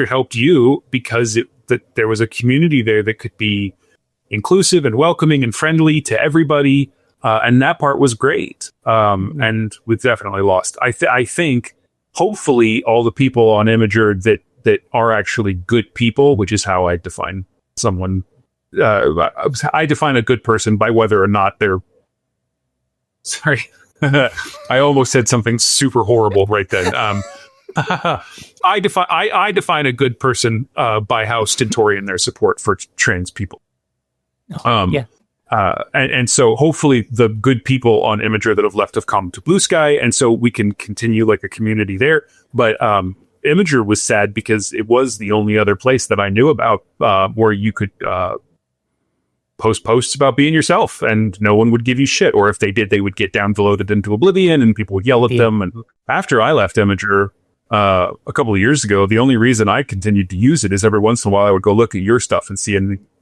helped you because that there was a community there that could be inclusive and welcoming and friendly to everybody. And that part was great. And we've definitely lost. I think hopefully all the people on Imgur that are actually good people, which is how I define someone. I define a good person by whether or not they're... Sorry. I almost said something super horrible right then. I define a good person by how stentorian their support for trans people. And so hopefully the good people on Imgur that have left have come to Blue Sky, and so we can continue like a community there. But Imgur was sad because it was the only other place that I knew about where you could post posts about being yourself, and no one would give you shit. Or if they did, they would get downvoted into oblivion, and people would yell at them. And after I left Imgur a couple of years ago, the only reason I continued to use it is every once in a while I would go look at your stuff and see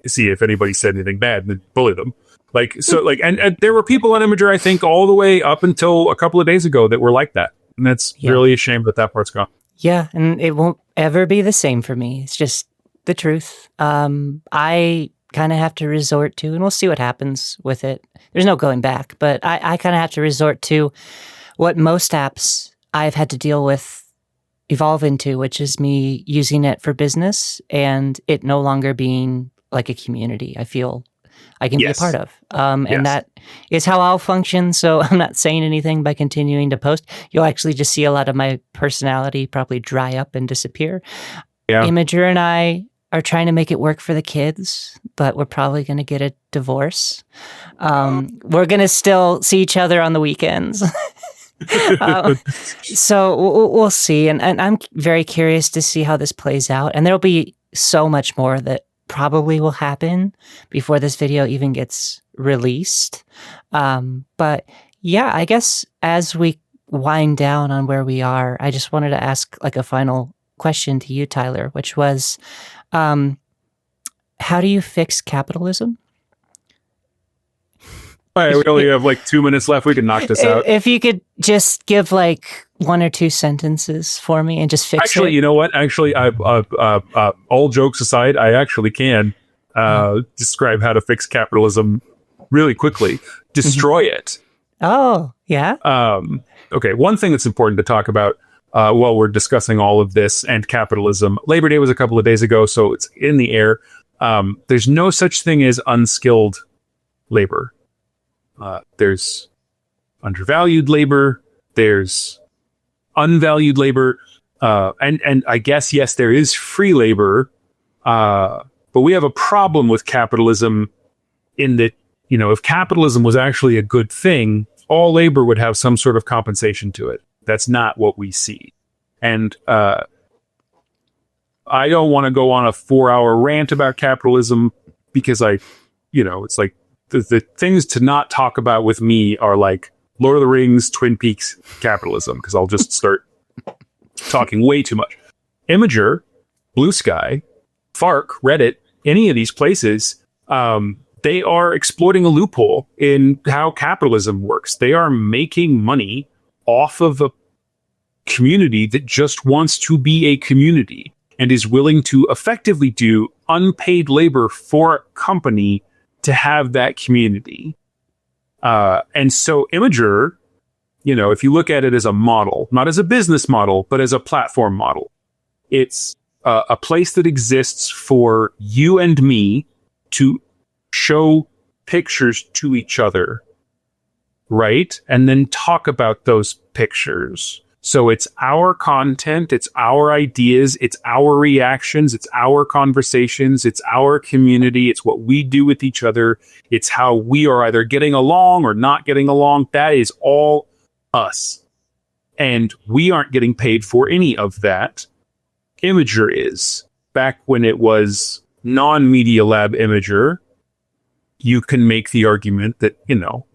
if anybody said anything bad and then bully them. And there were people on Imgur, I think, all the way up until a couple of days ago that were like that. And that's really a shame that part's gone. Yeah, and it won't ever be the same for me. It's just the truth. I kind of have to resort to, and we'll see what happens with it. There's no going back, but I kind of have to resort to what most apps I've had to deal with evolve into, which is me using it for business and it no longer being like a community I feel I can be a part of. And that is how I'll function. So I'm not saying anything by continuing to post. You'll actually just see a lot of my personality probably dry up and disappear. Yeah. Imgur and I are trying to make it work for the kids, but we're probably going to get a divorce. We're going to still see each other on the weekends. So we'll see. And I'm very curious to see how this plays out. And there'll be so much more that probably will happen before this video even gets released. But yeah, I guess as we wind down on where we are, I just wanted to ask like a final question to you, Tyler, which was, how do you fix capitalism? All right, we only have like 2 minutes left. We can knock this out. If you could just give like 1 or 2 sentences for me and just fix it. Actually, you know what? Actually, all jokes aside, I actually can describe how to fix capitalism really quickly. Destroy it. Oh, yeah? Okay, one thing that's important to talk about while we're discussing all of this and capitalism. Labor Day was a couple of days ago, so it's in the air. There's no such thing as unskilled labor. There's undervalued labor, there's unvalued labor, and I guess, yes, there is free labor, but we have a problem with capitalism in that, you know, if capitalism was actually a good thing, all labor would have some sort of compensation to it. That's not what we see. And I don't want to go on a 4-hour rant about capitalism because it's like, the things to not talk about with me are like Lord of the Rings, Twin Peaks, capitalism, because I'll just start talking way too much. Imgur, Blue Sky, Fark, Reddit, any of these places, they are exploiting a loophole in how capitalism works. They are making money off of a community that just wants to be a community and is willing to effectively do unpaid labor for a company to have that community. And so Imgur, if you look at it as a model, not as a business model, but as a platform model, it's a place that exists for you and me to show pictures to each other, right? And then talk about those pictures. So it's our content, it's our ideas, it's our reactions, it's our conversations, it's our community, it's what we do with each other, it's how we are either getting along or not getting along. That is all us. And we aren't getting paid for any of that. Imgur is. Back when it was non-MediaLab Imgur, you can make the argument that,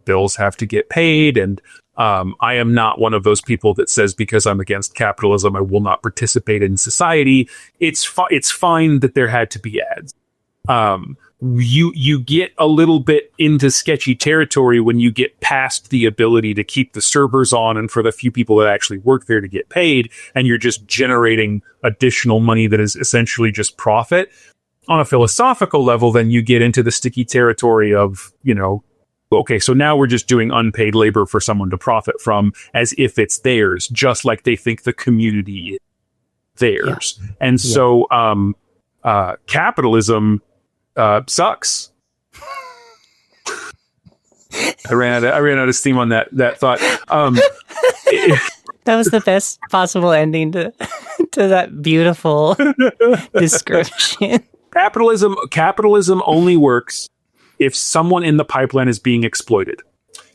bills have to get paid, and I am not one of those people that says because I'm against capitalism, I will not participate in society. It's fine that there had to be ads. You get a little bit into sketchy territory when you get past the ability to keep the servers on and for the few people that actually work there to get paid, and you're just generating additional money that is essentially just profit. On a philosophical level, then you get into the sticky territory of, okay, so now we're just doing unpaid labor for someone to profit from as if it's theirs, just like they think the community is theirs. Yeah. And so capitalism sucks. I ran out of steam on that thought. That was the best possible ending to that beautiful description. Capitalism only works if someone in the pipeline is being exploited.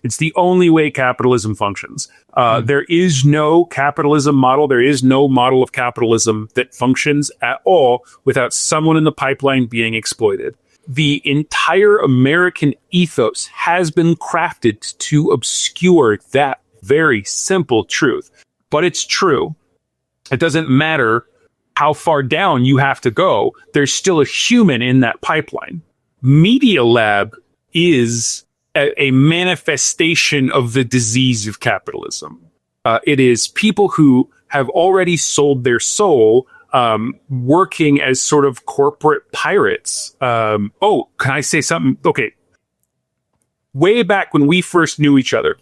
It's the only way capitalism functions. There is no capitalism model. There is no model of capitalism that functions at all without someone in the pipeline being exploited. the entire American ethos has been crafted to obscure that very simple truth. But it's true. It doesn't matter how far down you have to go. There's still a human in that pipeline. Media Lab is a manifestation of the disease of capitalism. It is people who have already sold their soul, working as sort of corporate pirates. Can I say something? Okay. Way back when we first knew each other,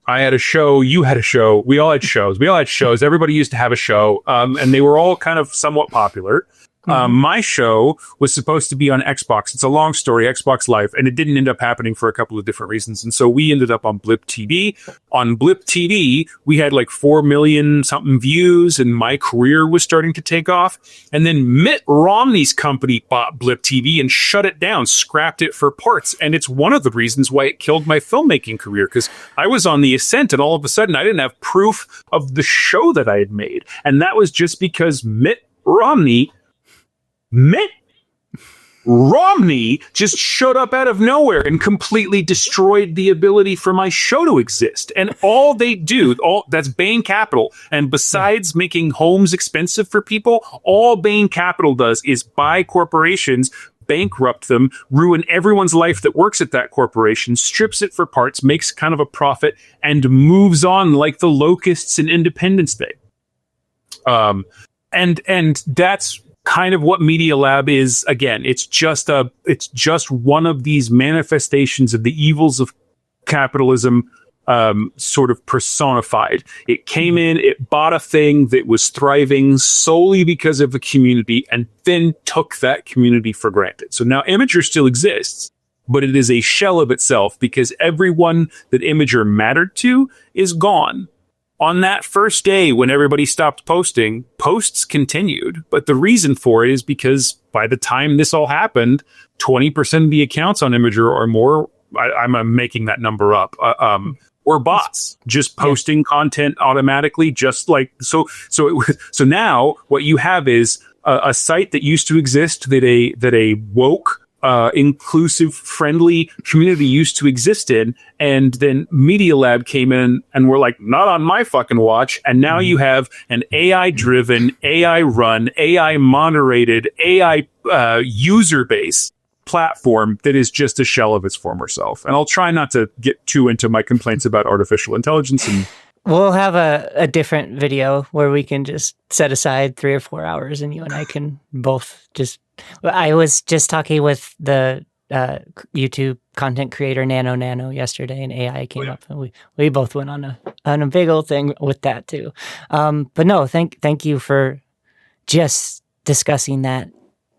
I had a show, you had a show, we all had shows. Everybody used to have a show, and they were all kind of somewhat popular. My show was supposed to be on Xbox. It's a long story, Xbox Live, and it didn't end up happening for a couple of different reasons. And so we ended up on Blip TV. On Blip TV, we had like 4 million something views, and my career was starting to take off. And then Mitt Romney's company bought Blip TV and shut it down, scrapped it for parts. And it's one of the reasons why it killed my filmmaking career, because I was on the ascent, and all of a sudden I didn't have proof of the show that I had made. And that was just because Mitt Romney just showed up out of nowhere and completely destroyed the ability for my show to exist. And all they do, that's Bain Capital. And besides making homes expensive for people, all Bain Capital does is buy corporations, bankrupt them, ruin everyone's life that works at that corporation, strips it for parts, makes kind of a profit, and moves on like the locusts in Independence Day. And that's kind of what Media Lab is. Again, it's just one of these manifestations of the evils of capitalism, sort of personified. It came in, it bought a thing that was thriving solely because of a community, and then took that community for granted. So now Imgur still exists, but it is a shell of itself, because everyone that Imgur mattered to is gone. On that first day, when everybody stopped posting, posts continued. But the reason for it is because by the time this all happened, 20% of the accounts on Imgur or more, I'm making that number up, were bots, just posting content automatically, just like so. So now what you have is a site that used to exist, that a woke, inclusive, friendly community used to exist in, and then Media Lab came in and were like, not on my fucking watch. And now you have an AI driven, AI run, AI moderated, AI user base platform that is just a shell of its former self. And I'll try not to get too into my complaints about artificial intelligence. And we'll have a different video where we can just set aside 3 or 4 hours, and you and I can both just. I was just talking with the YouTube content creator Nano yesterday, and AI came up, and we both went on a big old thing with that too. But no, thank you for just discussing that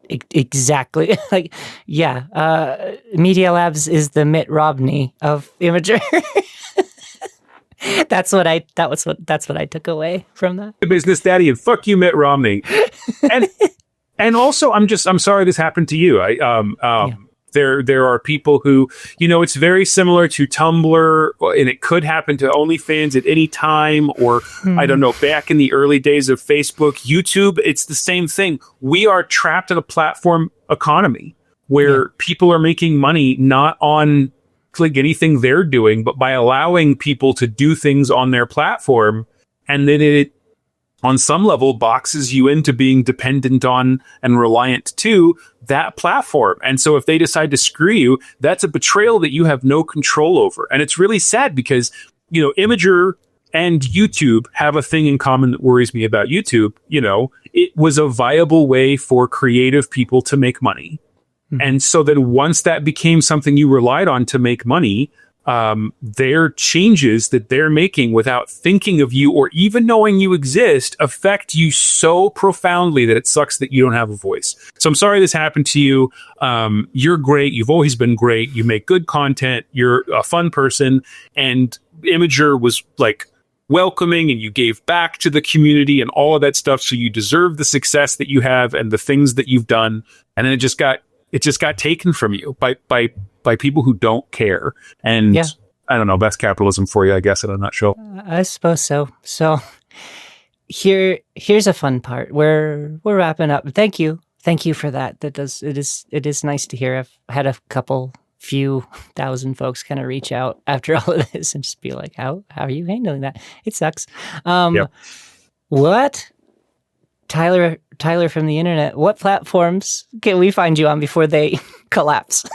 exactly. Like, yeah, Media Labs is the Mitt Romney of Imgur. That's what I took away from that. The business daddy, and fuck you, Mitt Romney. And also, I'm sorry this happened to you. There are people who, it's very similar to Tumblr, and it could happen to OnlyFans at any time, or I don't know, back in the early days of Facebook, YouTube, it's the same thing. We are trapped in a platform economy where people are making money not on like anything they're doing, but by allowing people to do things on their platform, and then it on some level boxes you into being dependent on and reliant to that platform. And so if they decide to screw you, that's a betrayal that you have no control over. And it's really sad because, Imgur and YouTube have a thing in common that worries me about YouTube. It was a viable way for creative people to make money. Mm-hmm. And so then once that became something you relied on to make money, their changes that they're making without thinking of you or even knowing you exist affect you so profoundly that it sucks that you don't have a voice. So I'm sorry this happened to you. You're great. You've always been great. You make good content. You're a fun person. And Imgur was like welcoming, and you gave back to the community and all of that stuff. So you deserve the success that you have and the things that you've done. And then it just got taken from you by people who don't care. And I don't know, that's capitalism for you, I guess, in a nutshell. I suppose so. So here's a fun part. We're wrapping up. Thank you Thank you for that. It is nice to hear. I've had a few thousand folks kind of reach out after all of this and just be like, how are you handling that? It sucks. Yep. What? Tyler from the internet, what platforms can we find you on before they collapse?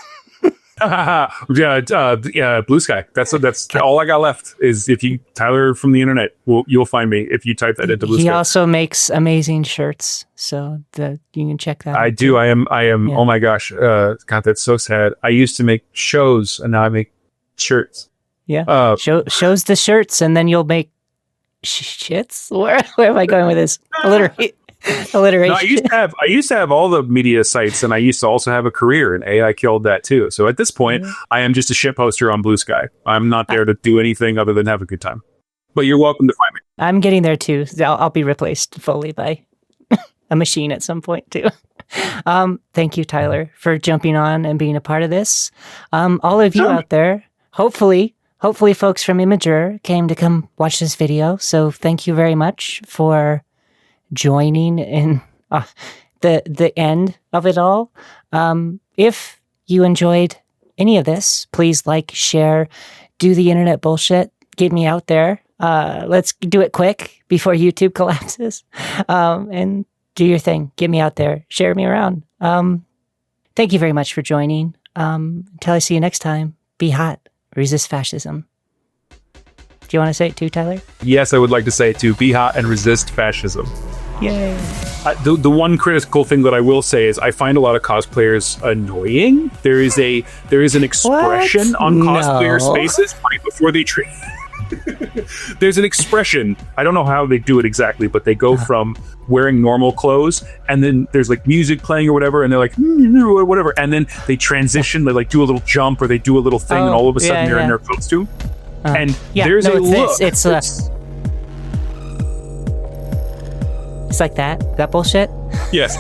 Blue Sky. That's all I got left is if you Tyler from the internet, you'll find me if you type that into Blue Sky. He also makes amazing shirts, so you can check that out. I do. Too. I am. Yeah. Oh my gosh. God, that's so sad. I used to make shows and now I make shirts. Yeah. Shows the shirts and then you'll make shits. Where am I going with this? Alliteration. No, I used to have all the media sites, and I used to also have a career, and AI killed that too. So at this point, I am just a shit poster on Blue Sky. I'm not there to do anything other than have a good time. But you're welcome to find me. I'm getting there too. I'll be replaced fully by a machine at some point too. Thank you, Tyler, for jumping on and being a part of this. All of you out there, hopefully folks from Imgur came to come watch this video. So thank you very much for joining in the end of it all. If you enjoyed any of this, please like, share, do the internet bullshit, get me out there. Let's do it quick before YouTube collapses. And do your thing. Get me out there. Share me around. Thank you very much for joining. Until I see you next time, be hot. Resist fascism. Do you want to say it too, Tyler? Yes, I would like to say it too. Be hot and resist fascism. Yay. The one critical thing that I will say is I find a lot of cosplayers annoying. There is an expression on cosplayer spaces right before they train. There's an expression. I don't know how they do it exactly, but they go from wearing normal clothes and then there's like music playing or whatever, and they're like whatever, and then they transition. They like do a little jump or they do a little thing, and all of a sudden they're in their costume. And there's a look. It's like that bullshit. Yes.